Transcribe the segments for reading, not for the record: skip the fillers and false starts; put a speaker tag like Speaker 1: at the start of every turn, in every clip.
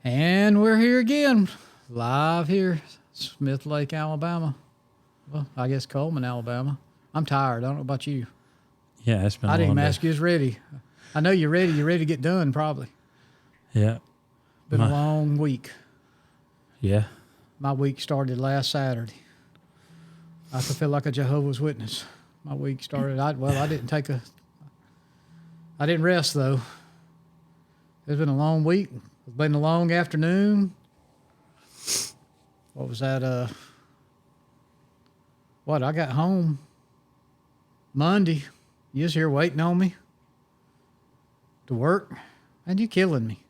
Speaker 1: And we're here again, live here, Smith Lake, Alabama. Well, I guess Coleman, Alabama. I'm tired. I don't know about you.
Speaker 2: Yeah, it's been a long
Speaker 1: I didn't
Speaker 2: day.
Speaker 1: ask you. Is ready. I know you're ready. You're ready to get done, probably.
Speaker 2: Yeah.
Speaker 1: Been a long week.
Speaker 2: Yeah.
Speaker 1: My week started last Saturday. I could feel like a Jehovah's Witness. My week started. I didn't rest though. It's been a long week. It's been a long afternoon. What was that? I got home Monday. You was here waiting on me to work, and you killing me.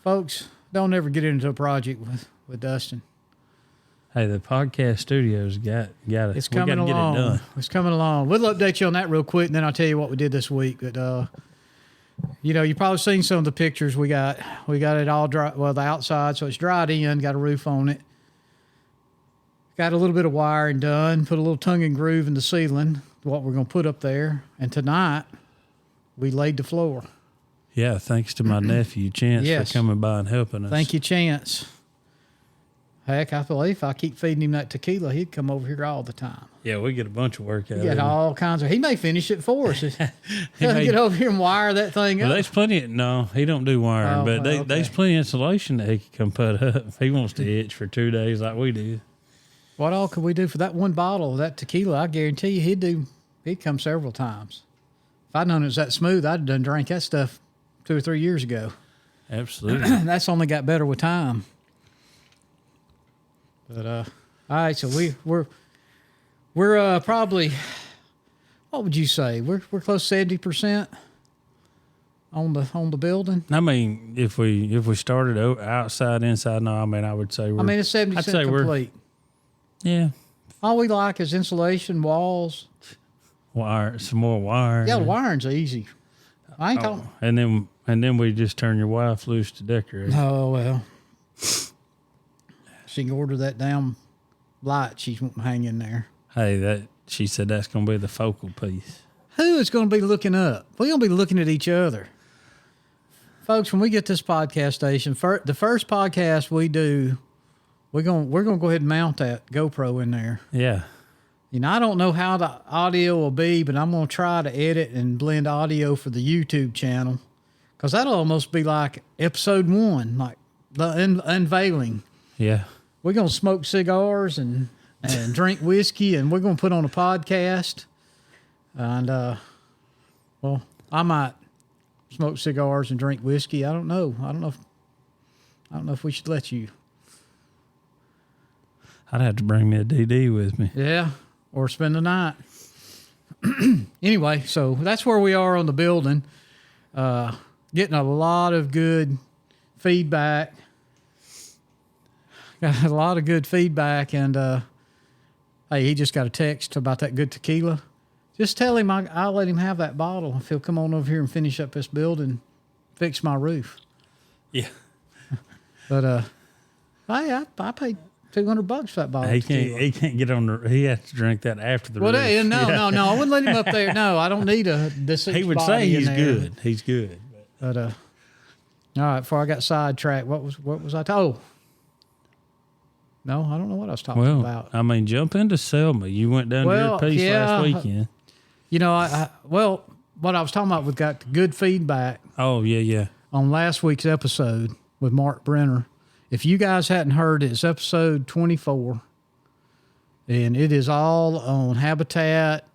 Speaker 1: Folks, don't ever get into a project with Dustin.
Speaker 2: Hey, the podcast studio's got it.
Speaker 1: It's coming along.
Speaker 2: Get it done.
Speaker 1: It's coming along. We'll update you on that real quick, and then I'll tell you what we did this week. But you've probably seen some of the pictures we got. We got it all dry. Well, the outside, so it's dried in. Got a roof on it. Got a little bit of wiring done. Put a little tongue and groove in the ceiling. What we're going to put up there. And tonight, we laid the floor.
Speaker 2: Yeah, thanks to my nephew Chance for coming by and helping us.
Speaker 1: Thank you, Chance. Heck, I believe if I keep feeding him that tequila, he'd come over here all the time.
Speaker 2: Yeah, we get a bunch of work out of it.
Speaker 1: He got all kinds of. He may finish it for us. He'll get over here and wire that thing up.
Speaker 2: There's plenty. No, he don't do wiring, but
Speaker 1: okay.
Speaker 2: There's plenty of insulation that he can come put up. He wants to itch for 2 days like we do.
Speaker 1: What all could we do for that one bottle of that tequila? I guarantee you he'd come several times. If I'd known it was that smooth, I'd have done drank that stuff 2 or 3 years ago.
Speaker 2: Absolutely.
Speaker 1: That's only got better with time. But all right, so we're probably, what would you say? We're close to 70% on the building.
Speaker 2: I mean, if we started outside, inside, no, I mean I would say
Speaker 1: it's 70% complete.
Speaker 2: Yeah.
Speaker 1: All we like is insulation, walls,
Speaker 2: wire, some more wire.
Speaker 1: Yeah, the wiring's easy. I ain't talking.
Speaker 2: And then we just turn your wife loose to decorate.
Speaker 1: Oh well. She can order that damn light she's wanting to hang in there.
Speaker 2: Hey, she said that's going to be the focal piece.
Speaker 1: Who is going to be looking up? We're going to be looking at each other. Folks, when we get this podcast station, the first podcast we do, we're going to go ahead and mount that GoPro in there.
Speaker 2: Yeah.
Speaker 1: I don't know how the audio will be, but I'm going to try to edit and blend audio for the YouTube channel, because that'll almost be like episode 1, like the unveiling.
Speaker 2: Yeah.
Speaker 1: We're going to smoke cigars and drink whiskey, and we're going to put on a podcast. And, I might smoke cigars and drink whiskey. I don't know. I don't know if we should let you.
Speaker 2: I'd have to bring me a DD with me.
Speaker 1: Yeah, or spend the night. Anyway, so that's where we are on the building. Getting a lot of good feedback. Got a lot of good feedback, and hey, he just got a text about that good tequila. Just tell him I'll let him have that bottle if he'll come on over here and finish up this building, fix my roof.
Speaker 2: Yeah.
Speaker 1: But I paid $200 for that bottle.
Speaker 2: He can't get on the. He has to drink that after the roof.
Speaker 1: No, I wouldn't let him up there. No, I don't need a deceased
Speaker 2: He would
Speaker 1: body
Speaker 2: say
Speaker 1: in
Speaker 2: he's
Speaker 1: there.
Speaker 2: good. He's good.
Speaker 1: But all right, before I got sidetracked, what was I told? No, I don't know what I was talking about.
Speaker 2: I mean, jump into Selma. You went down to your piece last weekend.
Speaker 1: What I was talking about, we got good feedback.
Speaker 2: Oh, yeah.
Speaker 1: On last week's episode with Mark Brenner. If you guys hadn't heard it, it's episode 24. And it is all on habitat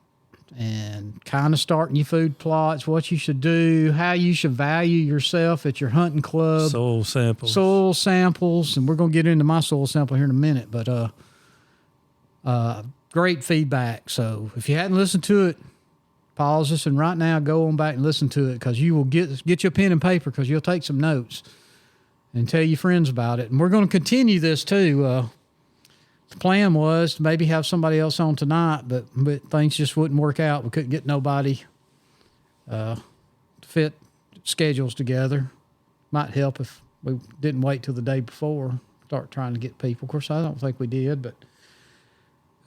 Speaker 1: and kind of starting your food plots, what you should do, how you should value yourself at your hunting club.
Speaker 2: Soil samples.
Speaker 1: And we're going to get into my soil sample here in a minute. But great feedback. So if you hadn't listened to it, pause this and right now go on back and listen to it, because you will get your pen and paper, because you'll take some notes and tell your friends about it. And we're going to continue this too. The plan was to maybe have somebody else on tonight, but things just wouldn't work out. We couldn't get nobody to fit schedules together. Might help if we didn't wait till the day before, start trying to get people. Of course, I don't think we did, but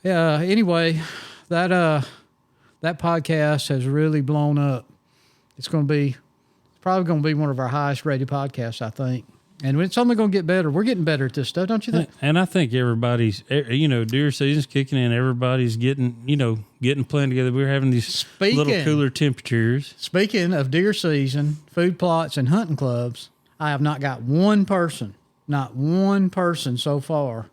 Speaker 1: yeah. Anyway, that podcast has really blown up. It's going to be Probably going to be one of our highest rated podcasts, I think. And it's only going to get better. We're getting better at this stuff, don't you think?
Speaker 2: And I think everybody's, deer season's kicking in. Everybody's getting playing together. We're having these little cooler temperatures.
Speaker 1: Speaking of deer season, food plots, and hunting clubs, I have not got not one person so far.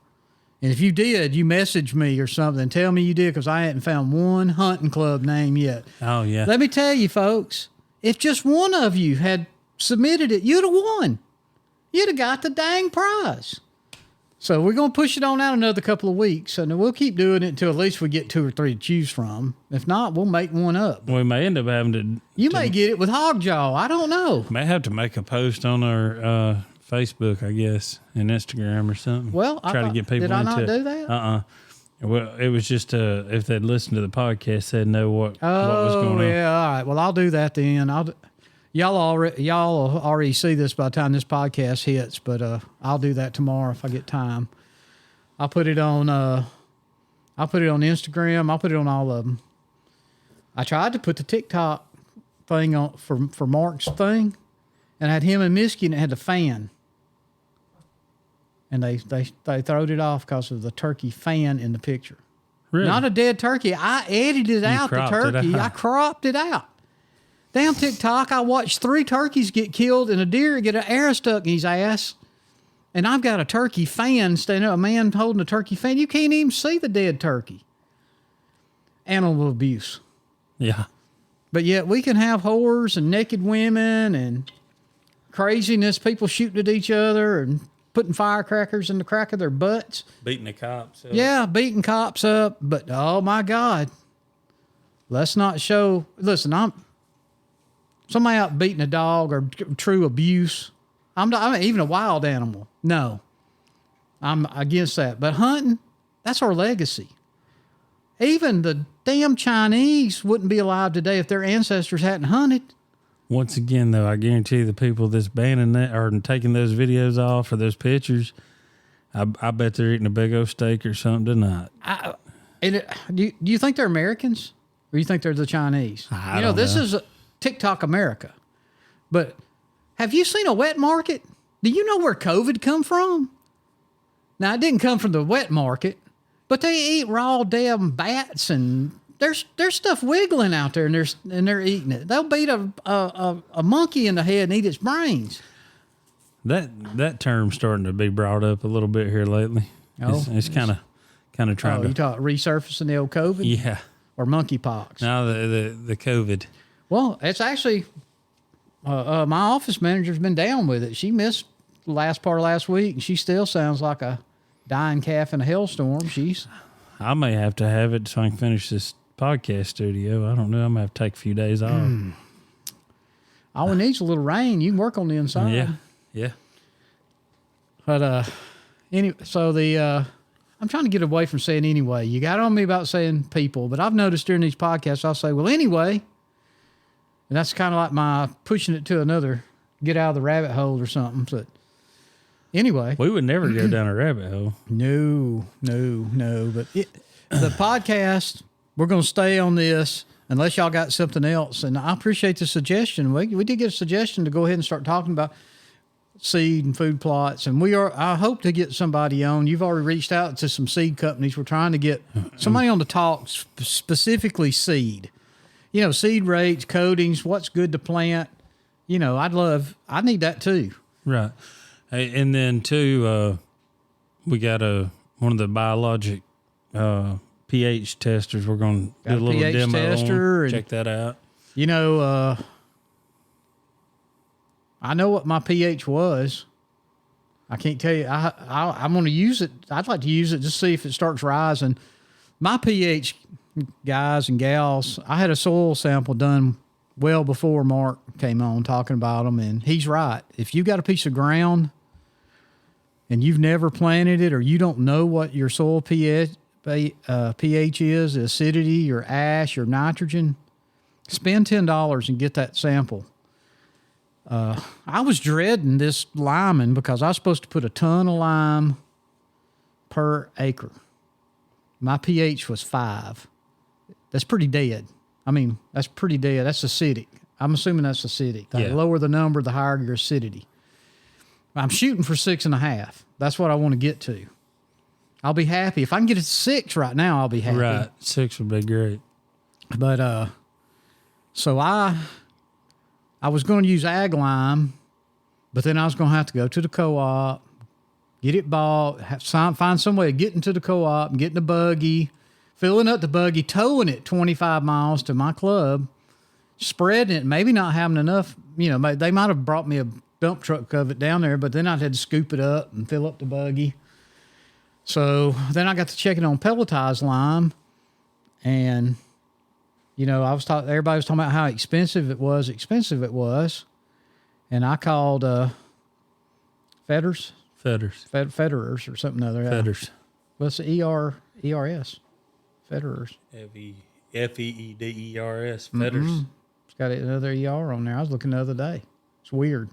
Speaker 1: And if you did, you message me or something. Tell me you did, because I hadn't found one hunting club name yet.
Speaker 2: Oh, yeah.
Speaker 1: Let me tell you, folks, if just one of you had submitted it, you'd have won. You'd have got the dang prize. So we're going to push it on out another couple of weeks, and we'll keep doing it until at least we get 2 or 3 to choose from. If not, we'll make one up.
Speaker 2: We may end up having to...
Speaker 1: You may get it with Hogjaw. I don't know.
Speaker 2: May have to make a post on our Facebook, I guess, and Instagram or something.
Speaker 1: Well,
Speaker 2: try to get people into...
Speaker 1: Did I not do that?
Speaker 2: Well, it was just if they'd listened to the podcast, they'd know what was going on.
Speaker 1: Oh, yeah. All right. Well, I'll do that then. Y'all already see this by the time this podcast hits, but I'll do that tomorrow if I get time. I'll put it on Instagram. I'll put it on all of them. I tried to put the TikTok thing on for Mark's thing, and I had him and Misky, and it had the fan. And they throwed it off because of the turkey fan in the picture.
Speaker 2: Really?
Speaker 1: Not a dead turkey. I edited out the turkey. I cropped it out. Damn TikTok, I watched 3 turkeys get killed and a deer get an arrow stuck in his ass. And I've got a turkey fan standing up, a man holding a turkey fan. You can't even see the dead turkey. Animal abuse.
Speaker 2: Yeah.
Speaker 1: But yet we can have whores and naked women and craziness, people shooting at each other and putting firecrackers in the crack of their butts.
Speaker 2: Beating the cops up.
Speaker 1: Yeah, beating cops up. But, oh, my God. Let's not show... Listen, somebody out beating a dog or true abuse. I'm even a wild animal. No. I'm against that. But hunting, that's our legacy. Even the damn Chinese wouldn't be alive today if their ancestors hadn't hunted.
Speaker 2: Once again, though, I guarantee the people that's banning that or taking those videos off or those pictures, I bet they're eating a big old steak or something tonight.
Speaker 1: Do you think they're Americans or do you think they're the Chinese?
Speaker 2: I don't know.
Speaker 1: This is TikTok America. But have you seen a wet market? Do you know where COVID come from? Now, it didn't come from the wet market, but they eat raw damn bats, and there's stuff wiggling out there, and they're eating it. They'll beat a monkey in the head and eat its brains.
Speaker 2: That term's starting to be brought up a little bit here lately.
Speaker 1: Oh,
Speaker 2: it's kind of trying to...
Speaker 1: You talk resurfacing the old COVID?
Speaker 2: Yeah.
Speaker 1: Or monkeypox?
Speaker 2: No, the COVID.
Speaker 1: Well, it's actually, my office manager's been down with it. She missed the last part of last week, and she still sounds like a dying calf in a hailstorm.
Speaker 2: I may have to have it so I can finish this podcast studio. I don't know. I'm going to have to take a few days off.
Speaker 1: All we need is a little rain. You can work on the inside.
Speaker 2: Yeah.
Speaker 1: But anyway, so I'm trying to get away from saying anyway. You got on me about saying people, but I've noticed during these podcasts, I'll say, well, anyway. And that's kind of like my pushing it to another, get out of the rabbit hole or something. But anyway.
Speaker 2: We would never go down a rabbit hole.
Speaker 1: No. But the podcast, we're going to stay on this unless y'all got something else. And I appreciate the suggestion. We did get a suggestion to go ahead and start talking about seed and food plots. And I hope to get somebody on. You've already reached out to some seed companies. We're trying to get somebody on the talk, specifically seed. Seed rates, coatings, what's good to plant. I need that too.
Speaker 2: Right. Hey, and then too, we got one of the biologic pH testers. We're going to do a little
Speaker 1: pH
Speaker 2: demo
Speaker 1: tester
Speaker 2: on. Check that out.
Speaker 1: I know what my pH was. I can't tell you. I'm going to use it. I'd like to use it just to see if it starts rising. My pH, guys and gals, I had a soil sample done well before Mark came on talking about them, and he's right. If you got a piece of ground and you've never planted it or you don't know what your soil pH is, acidity, your ash, your nitrogen, spend $10 and get that sample. I was dreading this liming because I was supposed to put a ton of lime per acre. My pH was 5. That's pretty dead. That's pretty dead. That's acidic. I'm assuming that's acidic. The
Speaker 2: Yeah.
Speaker 1: lower the number, the higher your acidity. I'm shooting for 6.5. That's what I want to get to. I'll be happy. If I can get it to 6 right now, I'll be happy.
Speaker 2: Right. 6 would be great.
Speaker 1: But so I was going to use ag lime, but then I was going to have to go to the co-op, get it bought, find some way of getting to the co-op and getting the buggy, filling up the buggy, towing it 25 miles to my club, spreading it, maybe not having enough. You know, they might have brought me a dump truck of it down there, but then I had to scoop it up and fill up the buggy. So then I got to checking on pelletized lime, and you know, everybody was talking about how expensive it was, and I called Federers or something other.
Speaker 2: Fedders.
Speaker 1: What's the ERS? Federers.
Speaker 2: Feeders.
Speaker 1: Mm-hmm. It's got another ER on there. I was looking the other day. It's weird.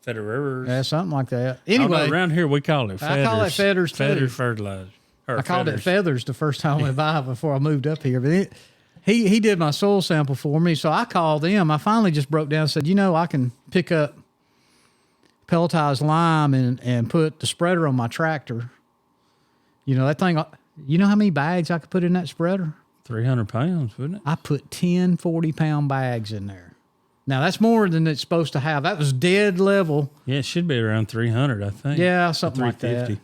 Speaker 2: Federers.
Speaker 1: Yeah, something like that. Anyway,
Speaker 2: around here we call it feathers.
Speaker 1: I call it feathers too.
Speaker 2: Feathers fertilizer.
Speaker 1: I called it feathers the first time I went by before I moved up here. But he did my soil sample for me, so I called them. I finally just broke down and said, you know, I can pick up pelletized lime and put the spreader on my tractor. You know, that thing, you know how many bags I could put in that spreader?
Speaker 2: 300 pounds, wouldn't it?
Speaker 1: I put 10 40-pound bags in there. Now, that's more than it's supposed to have. That was dead level.
Speaker 2: Yeah, it should be around 300, I think.
Speaker 1: Yeah, something like that.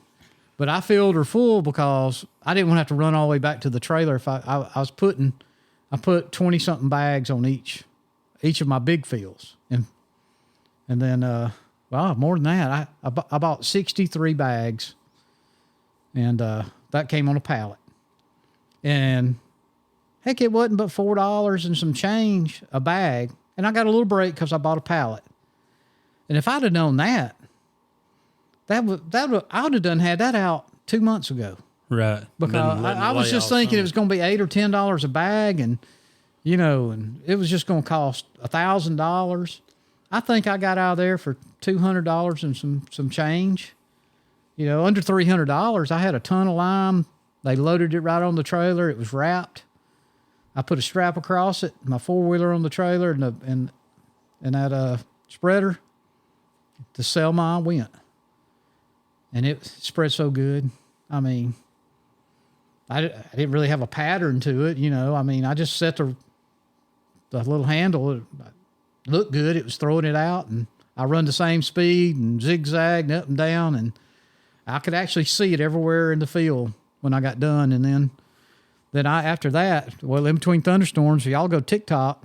Speaker 1: But I filled her full because I didn't want to have to run all the way back to the trailer. If I put 20-something bags on each of my big fields. And then, more than that. I bought 63 bags, and that came on a pallet. And heck, it wasn't but $4 and some change a bag. And I got a little break because I bought a pallet. And if I'd have known that I would have had that out 2 months ago.
Speaker 2: Right.
Speaker 1: Because I was just thinking it was going to be $8 or $10 a bag, and you know, and it was just going to cost $1,000. I think I got out of there for $200 and some change. You know, under $300. I had a ton of lime. They loaded it right on the trailer. It was wrapped. I put a strap across it, my 4-wheeler on the trailer, and that spreader. To Selma I went. And it spread so good. I mean, I didn't really have a pattern to it, you know. I mean, I just set the little handle. It looked good. It was throwing it out, and I run the same speed and zigzagged up and down, and I could actually see it everywhere in the field when I got done. And then after that, well, in between thunderstorms, y'all go TikTok.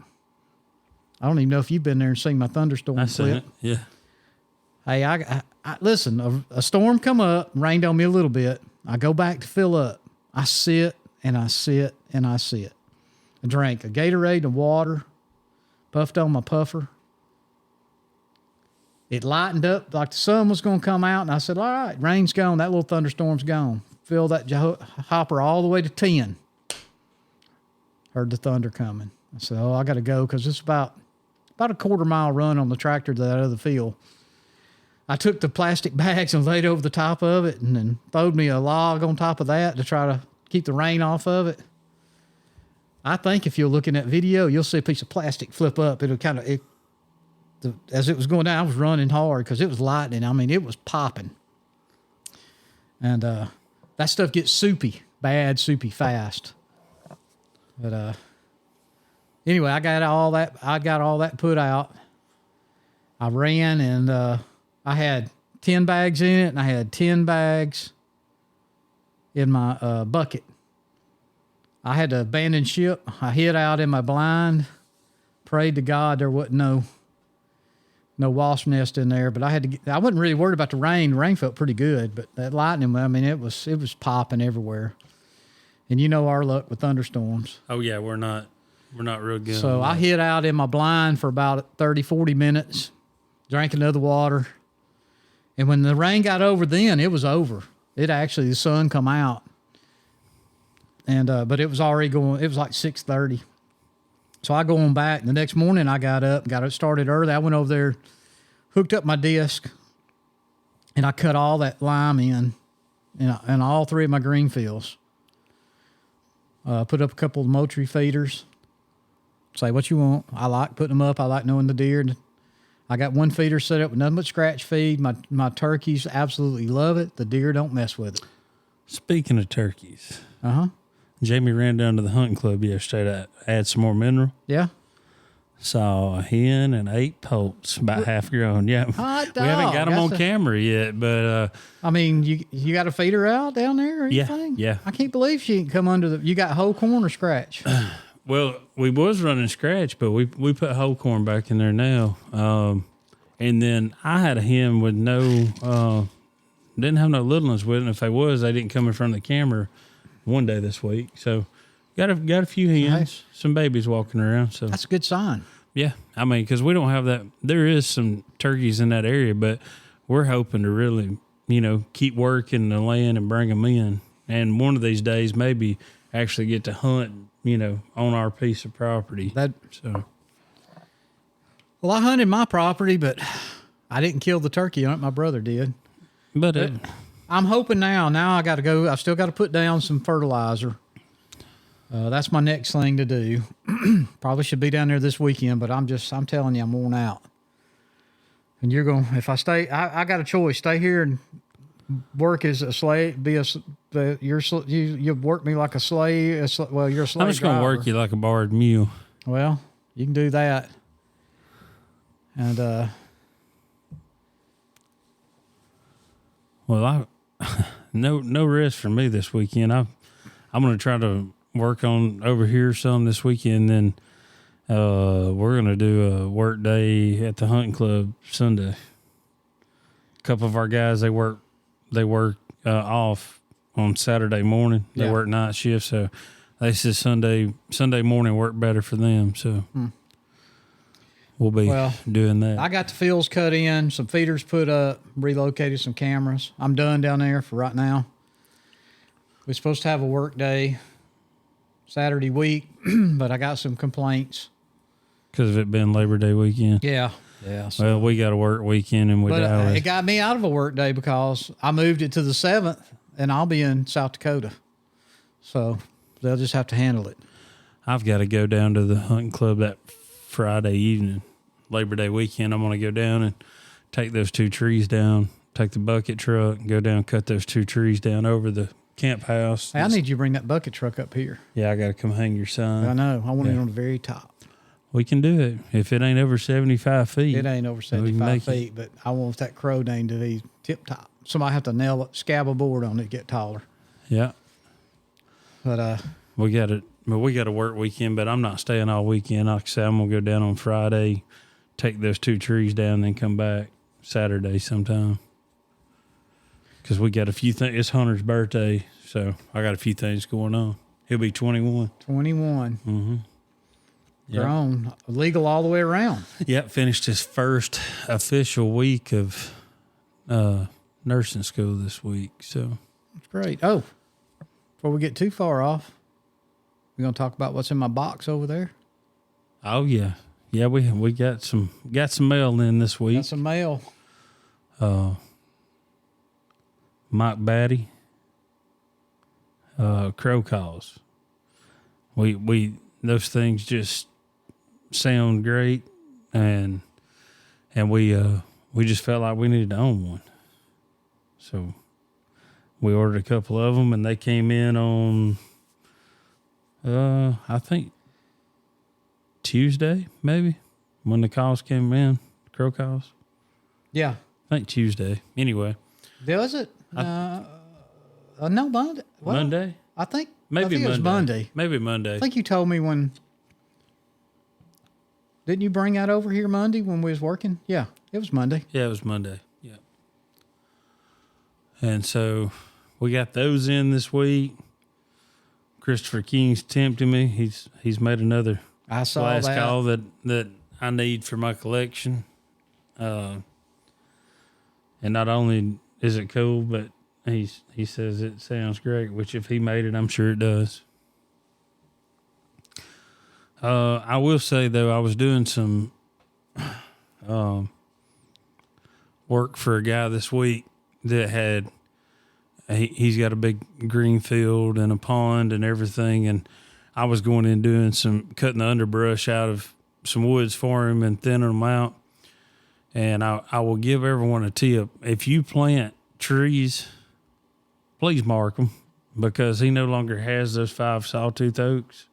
Speaker 1: I don't even know if you've been there and seen my thunderstorm clip.
Speaker 2: I seen it, yeah.
Speaker 1: Hey, I listen, a storm come up, rained on me a little bit. I go back to fill up. I sit and I sit and I sit. I drank a Gatorade and water, puffed on my puffer. It lightened up like the sun was going to come out, and I said, all right, rain's gone. That little thunderstorm's gone. Fill that hopper all the way to 10. Heard the thunder coming. I said, oh, I got to go because it's about a quarter-mile run on the tractor to that other field. I took the plastic bags and laid over the top of it and then throwed me a log on top of that to try to keep the rain off of it. I think if you're looking at video, you'll see a piece of plastic flip up. It'll kind of, as it was going down, I was running hard because it was lightning. I mean, it was popping. And that stuff gets soupy fast. But anyway, I got all that put out. I ran, and I had 10 bags in it, and I had 10 bags in my bucket. I had to abandon ship. I hid out in my blind, prayed to God there wasn't no wasp nest in there. But I wasn't really worried about the rain. The rain felt pretty good, but that lightning, I mean, it was popping everywhere. And you know our luck with thunderstorms.
Speaker 2: Oh yeah, we're not real good.
Speaker 1: So I hid out in my blind for about 30, 40 minutes, drank another water. And when the rain got over, then it was over. The sun come out. And, but it was already going, it was like 6:30. So I go on back. The next morning I got up, got it started early. I went over there, hooked up my disc, and I cut all that lime in all 3 of my green fields. Put up a couple of Moultrie feeders, Say what you want. I like putting them up. I like knowing the deer. I got one feeder set up with nothing but scratch feed. My turkeys absolutely love it. The deer don't mess with it.
Speaker 2: Speaking of turkeys,
Speaker 1: Uh-huh.
Speaker 2: Jamie ran down to the hunting club yesterday to add some more mineral.
Speaker 1: Yeah.
Speaker 2: Saw a hen and 8 poults, about half grown. Yeah,
Speaker 1: Hot
Speaker 2: we haven't got
Speaker 1: dog.
Speaker 2: them on
Speaker 1: That's
Speaker 2: camera yet, but
Speaker 1: I mean, you got to feed her out down there or
Speaker 2: Yeah,
Speaker 1: anything?
Speaker 2: yeah.
Speaker 1: I can't believe she didn't come under the. You got whole corn or scratch?
Speaker 2: well, we was running scratch, but we put whole corn back in there now. And then I had a hen with no, didn't have no little ones with it. And if they was, they didn't come in front of the camera one day this week. So got a few hens, some babies walking around. So
Speaker 1: That's a good sign.
Speaker 2: yeah, I mean, because we don't have that. There is some turkeys in that area, but we're hoping to really, keep working the land and bring them in. And one of these days, maybe actually get to hunt, on our piece of property. So.
Speaker 1: Well, I hunted my property, but I didn't kill the turkey on it. My brother did.
Speaker 2: But
Speaker 1: I'm hoping now. Now I got to go. I still got to put down some fertilizer. That's my next thing to do. Probably should be down there this weekend, but I'm telling you, I'm worn out. And you're going, if I stay, I got a choice. Stay here and work as a slave, you work me like a slave. Well, you're a slave.
Speaker 2: I'm just going to work you like a barred mule.
Speaker 1: Well, you can do that. And,
Speaker 2: well, no rest for me this weekend. I'm going to try to work on over here some this weekend. Then we're going to do a work day at the hunting club Sunday. A couple of our guys, they work off on Saturday morning. They work night shift, so they said Sunday morning work better for them. So we'll be doing that.
Speaker 1: I got the fields cut in, some feeders put up, relocated some cameras. I'm done down there for right now. We're supposed to have a work day Saturday week, but I got some complaints.
Speaker 2: Because of it being Labor Day weekend?
Speaker 1: Yeah. Yeah.
Speaker 2: So. Well, we got a work weekend in Dallas.
Speaker 1: It got me out of a work day because I moved it to the 7th, and I'll be in South Dakota. So they'll just have to handle it.
Speaker 2: I've got to go down to the hunting club that Friday evening, Labor Day weekend. I'm going to go down and take those 2 trees down, take the bucket truck, and go down, cut those 2 trees down over the camp house.
Speaker 1: Hey, I need you to bring that bucket truck up here.
Speaker 2: Yeah, I got to come hang your sign.
Speaker 1: I know. I want it on the very top.
Speaker 2: We can do it. If it ain't over 75 feet.
Speaker 1: It ain't over 75 feet, but I want that crow name to be tip top. Somebody have to nail it, scab a board on it to get taller.
Speaker 2: Yeah.
Speaker 1: But
Speaker 2: we got it. But we got a work weekend, but I'm not staying all weekend. Like I said, I'm going to go down on Friday, take those 2 trees down, then come back Saturday sometime. Because we got a few things. It's Hunter's birthday, so I got a few things going on. He'll be 21.
Speaker 1: 21.
Speaker 2: Mm-hmm. Yep.
Speaker 1: Grown. Legal all the way around.
Speaker 2: Yep. Finished his first official week of nursing school this week. So
Speaker 1: that's great. Oh, before we get too far off, we're going to talk about what's in my box over there.
Speaker 2: Oh, yeah. Yeah, we got some mail in this week.
Speaker 1: Got some mail.
Speaker 2: Mike Batty, crow calls. We those things just sound great, and we just felt like we needed to own one. So we ordered a couple of them, and they came in on I think Tuesday, maybe, when the calls came in, crow calls.
Speaker 1: Yeah.
Speaker 2: I think Tuesday. Anyway.
Speaker 1: Was it? No, Monday. Well,
Speaker 2: Monday?
Speaker 1: I think
Speaker 2: Maybe
Speaker 1: it was Monday.
Speaker 2: Maybe Monday.
Speaker 1: I think you told me when. Didn't you bring that over here Monday when we was working? Yeah, it was Monday.
Speaker 2: Yeah, it was Monday. Yeah. And so we got those in this week. Christopher King's tempting me. He's made another
Speaker 1: I saw
Speaker 2: last
Speaker 1: that.
Speaker 2: call that I need for my collection. And not only is it cool, but he says it sounds great, which if he made it, I'm sure it does. I will say, though, I was doing some work for a guy this week that he's got a big green field and a pond and everything, and I was going in doing cutting the underbrush out of some woods for him and thinning them out. And I will give everyone a tip. If you plant trees, please mark them, because he no longer has those 5 sawtooth oaks,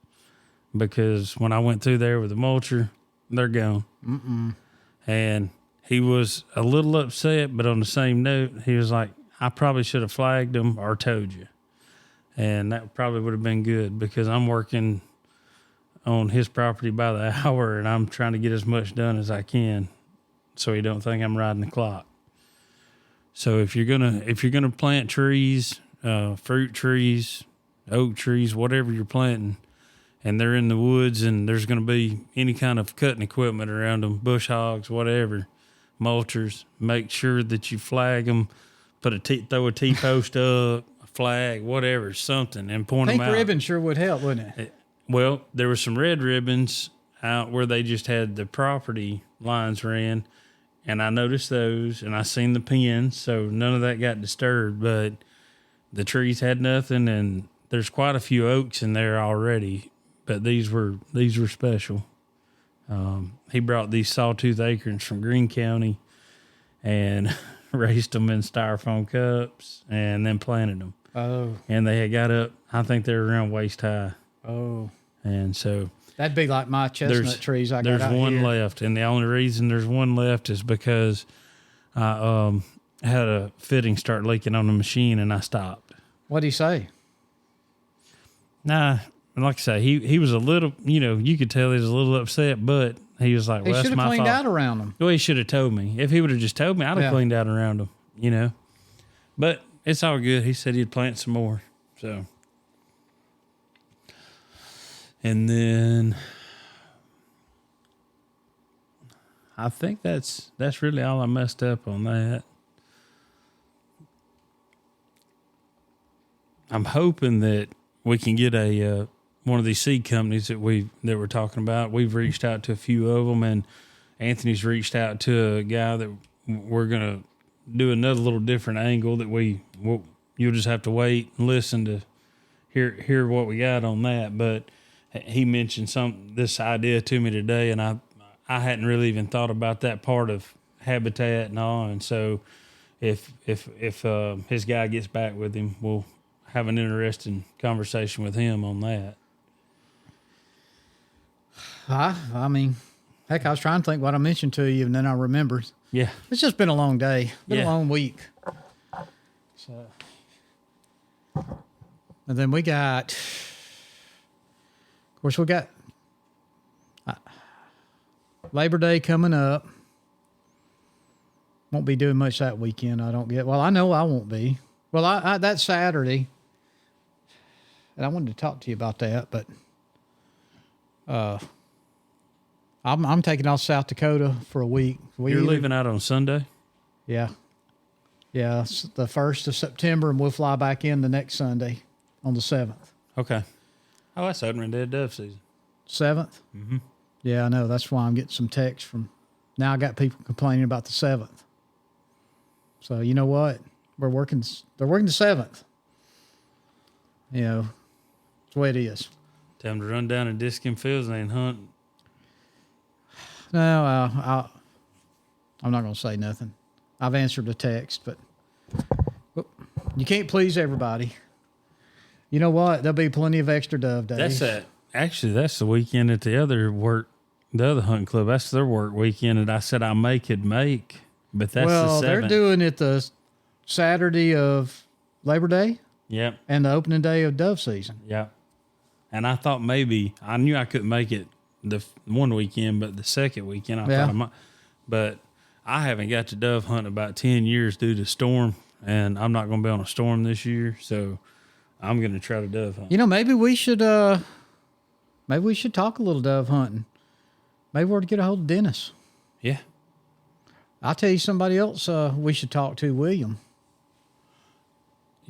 Speaker 2: because when I went through there with the mulcher, they're gone. And he was a little upset, but on the same note, he was like, I probably should have flagged them or told you. And that probably would have been good, because I'm working on his property by the hour and I'm trying to get as much done as I can so he don't think I'm riding the clock. So if you're gonna plant trees, fruit trees, oak trees, whatever you're planting, and they're in the woods and there's going to be any kind of cutting equipment around them, bush hogs, whatever, mulchers, make sure that you flag them, throw a T-post up, a flag, whatever, something, and point them out.
Speaker 1: Pink ribbon sure would help, wouldn't it?
Speaker 2: Well, there were some red ribbons out where they just had the property lines ran, and I noticed those, and I seen the pins, so none of that got disturbed, but the trees had nothing, and there's quite a few oaks in there already. But these were special. He brought these sawtooth acorns from Greene County and raised them in styrofoam cups and then planted them.
Speaker 1: Oh.
Speaker 2: And they had got up, I think they were around waist high.
Speaker 1: Oh.
Speaker 2: And so
Speaker 1: that'd be like my chestnut trees I got out here.
Speaker 2: There's one left. And the only reason there's one left is because I had a fitting start leaking on the machine and I stopped.
Speaker 1: What'd he say?
Speaker 2: Nah. And like I say, he was a little, you could tell he was a little upset, but he was like, well, that's my fault.
Speaker 1: He should have cleaned out around them.
Speaker 2: Well, he should have told me. If he would have just told me, I'd have cleaned out around them, But it's all good. He said he'd plant some more. So, and then I think that's really all I messed up on that. I'm hoping that we can get one of these seed companies that we're talking about. We've reached out to a few of them, and Anthony's reached out to a guy that we're gonna do another little different angle that you'll just have to wait and listen to hear what we got on that. But he mentioned this idea to me today, and I hadn't really even thought about that part of habitat and all. And so if his guy gets back with him, we'll have an interesting conversation with him on that.
Speaker 1: I mean, heck, I was trying to think what I mentioned to you, and then I remembered.
Speaker 2: Yeah.
Speaker 1: It's just been a long day. Been a long week. So, and then we got, of course, Labor Day coming up. Won't be doing much that weekend. Well, I know I won't be. Well, I that's Saturday. And I wanted to talk to you about that, but I'm taking off South Dakota for a week.
Speaker 2: You're leaving out on Sunday?
Speaker 1: Yeah. Yeah, it's the 1st of September, and we'll fly back in the next Sunday on the 7th.
Speaker 2: Okay. Oh, that's opening day of dove season.
Speaker 1: 7th?
Speaker 2: Mm-hmm.
Speaker 1: Yeah, I know. That's why I'm getting some texts from... Now I got people complaining about the 7th. So, you know what? They're working the 7th. That's the way it is.
Speaker 2: Tell them to run down to Diskin Fields and hunt.
Speaker 1: No, I'm not going to say nothing. I've answered the text, but you can't please everybody. You know what? There'll be plenty of extra dove days.
Speaker 2: Actually, that's the weekend at the other hunting club. That's their work weekend, and I said I could make, but that's the 7th.
Speaker 1: They're doing it the Saturday of Labor Day.
Speaker 2: Yep.
Speaker 1: And the opening day of dove season.
Speaker 2: Yep. And I thought I knew I couldn't make it the one weekend, but the second weekend I thought I might. But I haven't got to dove hunt about 10 years due to storm, and I'm not going to be on a storm this year, so I'm going to try to dove hunt.
Speaker 1: Maybe we should talk a little dove hunting. Maybe we're to get a hold of Dennis.
Speaker 2: Yeah.
Speaker 1: I'll tell you somebody else we should talk to, William.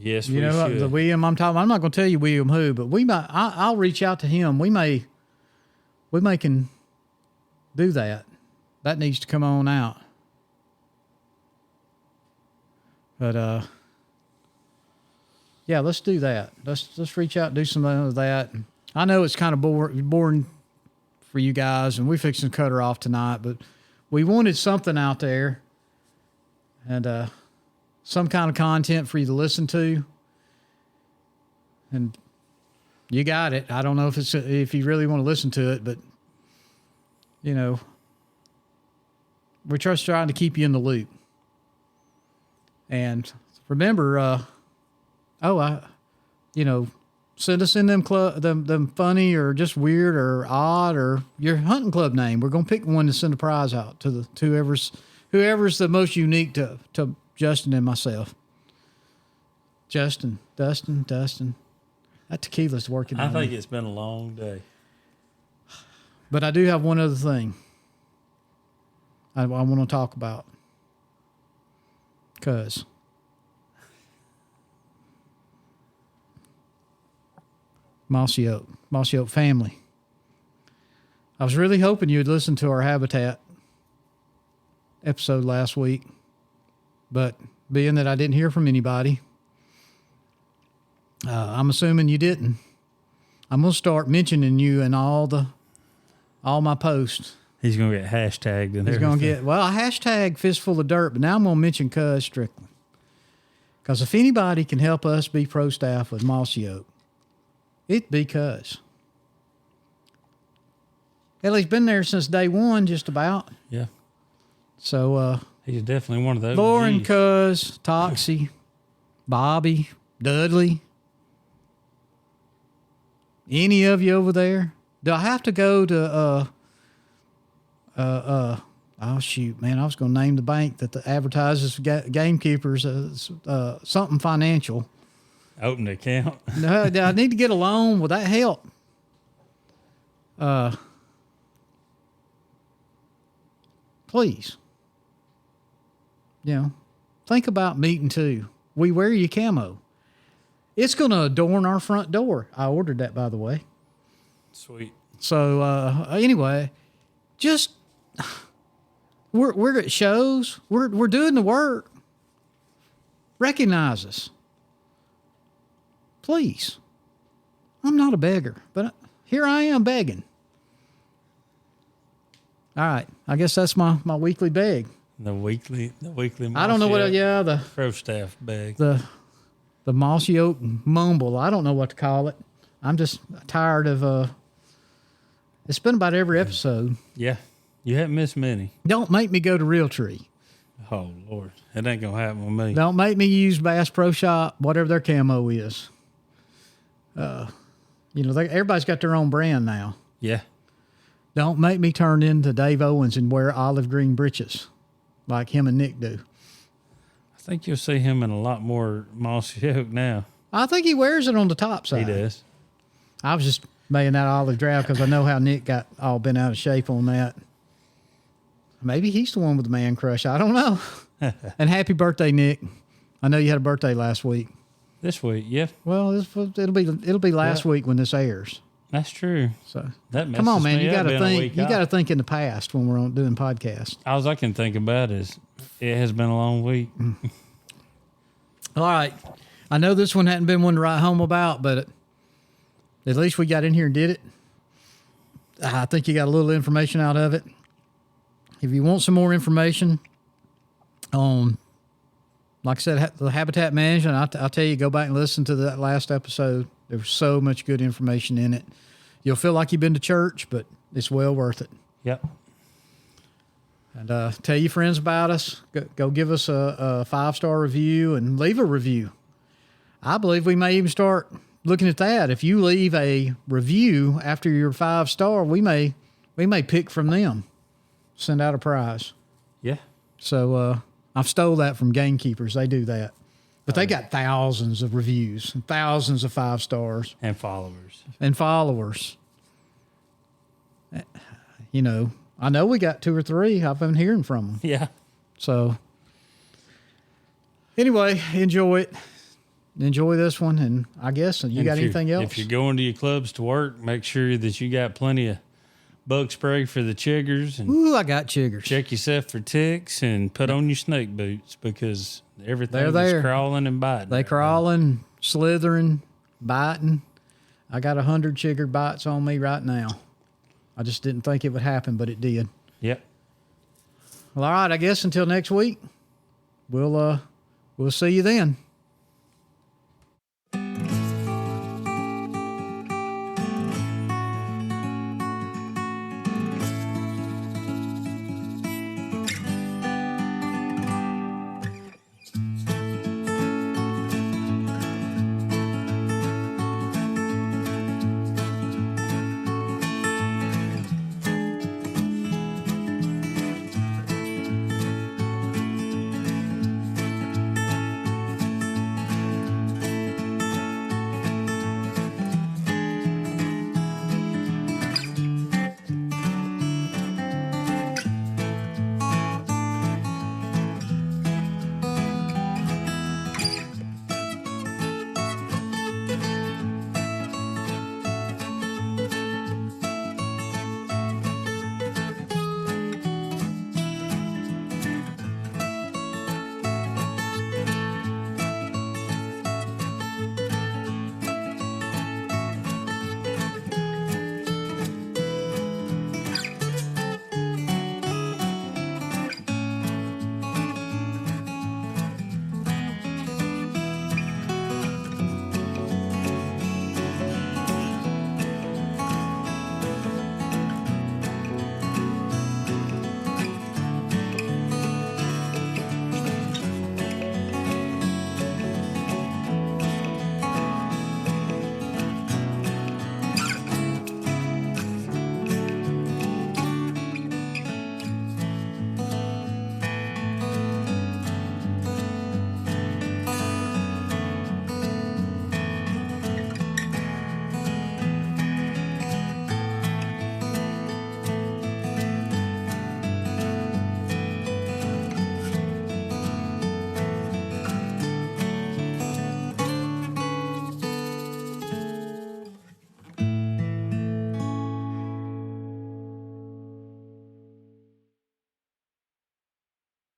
Speaker 2: Yes, we should.
Speaker 1: The William I'm talking. I'm not going to tell you William who, but we might. I'll reach out to him. We may can do that. That needs to come on out. But yeah, let's do that. Let's reach out, do some of that. I know it's kind of boring for you guys, and we're fixing to cut her off tonight, but we wanted something out there and some kind of content for you to listen to. And you got it. I don't know if you really want to listen to it, but, you know, we're just trying to keep you in the loop. And remember, send us in them funny or just weird or odd or your hunting club name. We're gonna pick one to send a prize out to whoever's the most unique to Justin and myself. Justin, Dustin. That tequila's working.
Speaker 2: I think it's been a long day.
Speaker 1: But I do have one other thing I want to talk about. Because Mossy Oak family. I was really hoping you'd listen to our Habitat episode last week, but being that I didn't hear from anybody, I'm assuming you didn't. I'm going to start mentioning you in all my posts.
Speaker 2: He's going to get hashtagged. And
Speaker 1: He's going to get, a hashtag fistful of dirt, but now I'm going to mention Cuz Strickland. Because if anybody can help us be pro staff with Mossy Oak, it'd be Cuz. Hell, he's been there since day one, just about.
Speaker 2: Yeah.
Speaker 1: So,
Speaker 2: he's definitely one of those.
Speaker 1: Lauren, Cuz, Toxie, Bobby, Dudley. Any of you over there? Do I have to go to, oh shoot, man, I was going to name the bank that advertises gamekeepers, something financial.
Speaker 2: Open an account.
Speaker 1: No, I need to get a loan. Will that help? Please. Think about meeting too. We wear your camo. It's going to adorn our front door. I ordered that, by the way.
Speaker 2: Sweet.
Speaker 1: So anyway, just we're at shows. We're doing the work. Recognize us, please. I'm not a beggar, but here I am begging. All right, I guess that's my weekly beg.
Speaker 2: The weekly.
Speaker 1: I don't know what. Yeah, the
Speaker 2: pro staff beg.
Speaker 1: The Mossy Oak mumble. I don't know what to call it. I'm just tired of. It's been about every episode.
Speaker 2: Yeah, you haven't missed many.
Speaker 1: Don't make me go to Realtree.
Speaker 2: Oh Lord, it ain't gonna happen with me.
Speaker 1: Don't make me use Bass Pro Shop, whatever their camo is. Everybody's got their own brand now.
Speaker 2: Yeah.
Speaker 1: Don't make me turn into Dave Owens and wear olive green breeches like him and Nick do.
Speaker 2: I think you'll see him in a lot more Mossy Oak now.
Speaker 1: I think he wears it on the top side.
Speaker 2: He does.
Speaker 1: I was just making that olive drab because I know how Nick got all bent out of shape on that. Maybe he's the one with the man crush. I don't know. And happy birthday, Nick. I know you had a birthday last week.
Speaker 2: This week, yeah.
Speaker 1: Well, it'll be last week when this airs.
Speaker 2: That's true.
Speaker 1: So
Speaker 2: come
Speaker 1: on, man. You got to think. You got to think in the past when we're doing podcasts.
Speaker 2: All I can think about is it has been a long week.
Speaker 1: All right. I know this one hadn't been one to write home about, but at least we got in here and did it. I think you got a little information out of it. If you want some more information on, like I said, the habitat management, I'll tell you, go back and listen to that last episode. There was so much good information in it. You'll feel like you've been to church, but it's well worth it.
Speaker 2: Yep.
Speaker 1: And tell your friends about us. Go give us a 5-star review and leave a review. I believe we may even start looking at that. If you leave a review after your 5-star, we may pick from them, send out a prize.
Speaker 2: Yeah.
Speaker 1: So I've stole that from Gamekeepers. They do that. But they got thousands of reviews, thousands of 5 stars.
Speaker 2: And followers.
Speaker 1: I know we got 2 or 3. I've been hearing from them.
Speaker 2: Yeah.
Speaker 1: So anyway, enjoy it. Enjoy this one. And I guess you got anything else?
Speaker 2: If you're going to your clubs to work, make sure that you got plenty of bug spray for the chiggers. And
Speaker 1: ooh, I got chiggers.
Speaker 2: Check yourself for ticks and put on your snake boots because everything
Speaker 1: They're there.
Speaker 2: is crawling and biting.
Speaker 1: They crawling, slithering, biting. I got 100 chigger bites on me right now. I just didn't think it would happen, but it did.
Speaker 2: Yep.
Speaker 1: Well, all right. I guess until next week, we'll see you then.